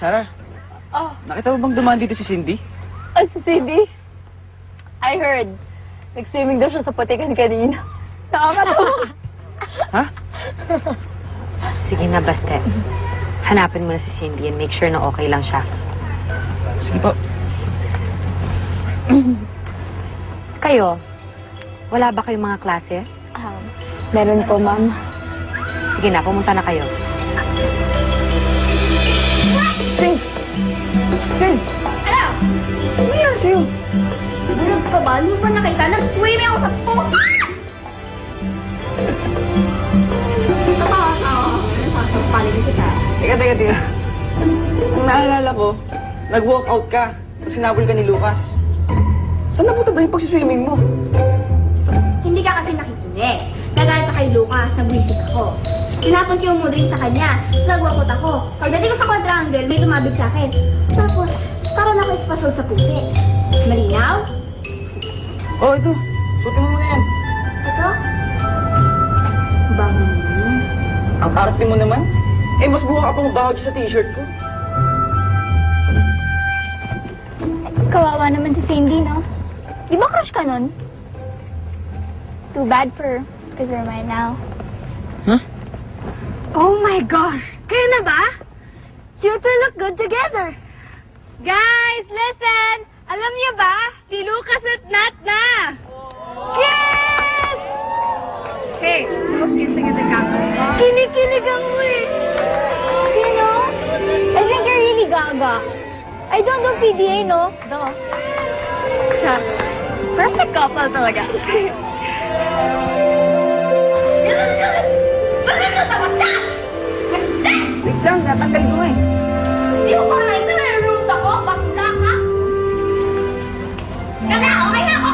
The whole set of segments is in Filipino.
Sarah, Oh, nakita mo bang dumaan dito si Cindy? si Cindy? I heard. Nag-swimming daw siya sa patikan kanina. Nakakatawa. Ha? Sige na, Baste. Hanapin mo na si Cindy and make sure na okay lang siya. Sige po. Kayo, wala ba kayong mga klase? Meron po, ma'am. Sige na, pumunta na kayo. Vince! Vince! Ano? Ano yan sa'yo? Bulog ka ba? Ano ba nakita? Nag-swimming ako sa pool! Nasasampalin kita. Teka. Ang naalala ko, nag-walkout ka. Tapos sinabol ka ni Lucas. Saan napunta ba yung pagsiswimming mo? Hindi ka kasi nakikinig. Nagalit ka kay Lucas, nagwisik ako. Tinapon ko yung moodring sa kanya, sagwakot ako. Pagdating ko sa quadrangle, may tumabig sa akin. Tapos, karoon ako espasol sa puti. Malinaw? Oh, ito. Suotin mo muna yan. Ito? Bango naman. Ang arte mo naman. Eh, mas buha ka pang baho sa t-shirt ko. Kawawa naman si Cindy, no? Di ba crush ka nun? Too bad for her, because you're mine now. Oh my gosh! Kayo na ba? You two look good together. Guys, listen! Alam niyo ba? Si Lucas at Nat na! Yes! Hey, look kissing in the campus. Kinikilig mo eh! You know, I think you're really gaga. I don't do PDA, no? Perfect couple talaga. Wait lang, natanggal ko eh. Hindi mo ba nakita na nalulunod ako? Bakla ka? Okay na ako!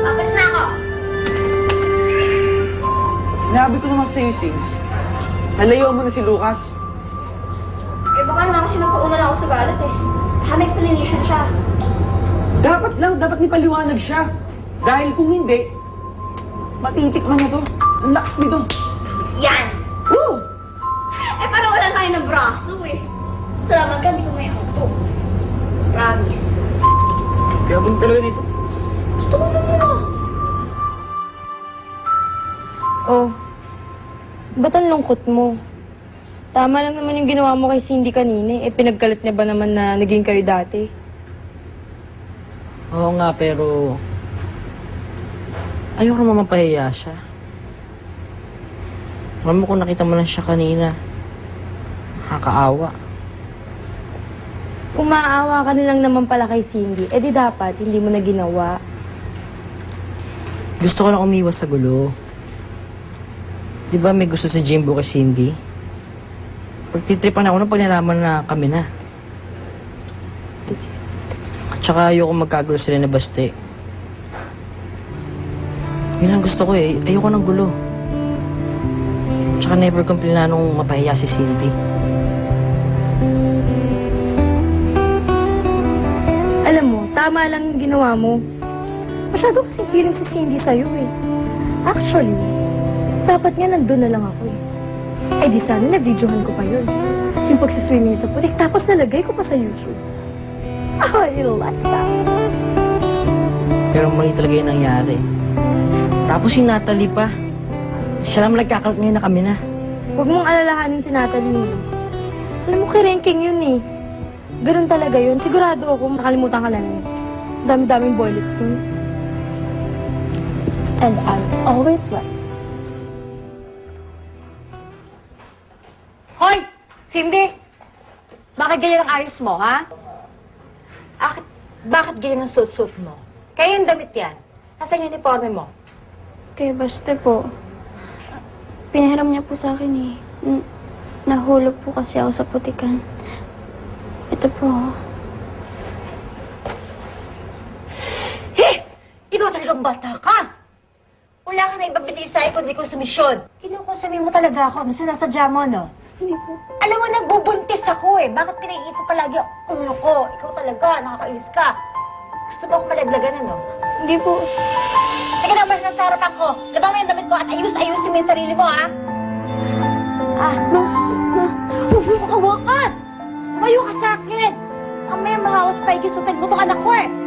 Papalit na ako! Sinabi ko naman sa'yo, Sis. Nalayo mo na si Lucas. Eh baka naman kasi nagpuunan ako sa galit eh. Baka may explanation siya. Dapat may paliwanag siya. Dahil kung hindi, matitikman niya to. Ang lakas nito. Yan! Woo! Eh parang wala tayo ng braso eh. Salamat ka, hindi ko may auto. Promise. Kaya ba talaga dito? Totoo naman ah. Oh, ba't ang lungkot mo? Tama lang naman yung ginawa mo kay Cindy kanina. Eh, pinagkalat niya ba naman na naging kayo dati? Oo nga, pero ayoko naman mapahiya siya. Alam mo kung nakita mo lang siya kanina, nakakaawa. Kung maaawa ka nilang naman pala kay Cindy, eh di dapat hindi mo na ginawa. Gusto ko lang umiwas sa gulo. Di ba may gusto si Jimbo kay Cindy? Pagtitripan ako nung pag nalaman na kami na. At saka ayoko magkagulo sila na Baste. Yun ang gusto ko eh. Ayoko ng gulo. Tsaka never kong planong mapahiya si Cindy. Alam mo, tama lang yung ginawa mo. Masyado kasing feeling si Cindy sa'yo eh. Actually, dapat nga nandun na lang ako eh. Eh di sana na-videohan ko pa yun. Yung pagsiswimming sa putik, tapos nalagay ko pa sa YouTube. I like that. Pero mali talaga yung nangyari. Tapos si Natalie pa. Siya lang nagkakalat ngayon na kami na. Huwag mong alalahanin si Natalie. Alam mo, kirenking yun eh. Ganun talaga yun. Sigurado ako, makalimutan ka lang yun. Dami-daming bullets yun. And I'm always right. Hoy! Cindy! Bakit ganyan ang ayos mo, ha? Bakit ganyan ang suit-suit mo? Kaya yung damit yan. Nasaan yung uniforme mo? Kay Baste po. Pinahiram niya po sa akin eh. Nahulog po kasi ako sa putikan. Ito po. Ikaw talagang bata ka! Wala ka na ibang binigay sa'yo kundi konsumisyon. Kinukonsumi mo talaga ako nung sinasadya mo, no? Hindi po. Alam mo, nagbubuntis ako eh. Bakit pinag-iito palagi ang ulo ko? Ikaw talaga, nakakainis ka. Gusto mo akong malaglagan, ano? Hindi po. Sige na, mas nasa harapan ko. Labang mo yung damit mo at ayusin mo yung sarili mo, ha? Ma, Huwag mo hawakan! kikisutin mo tong anak ko eh.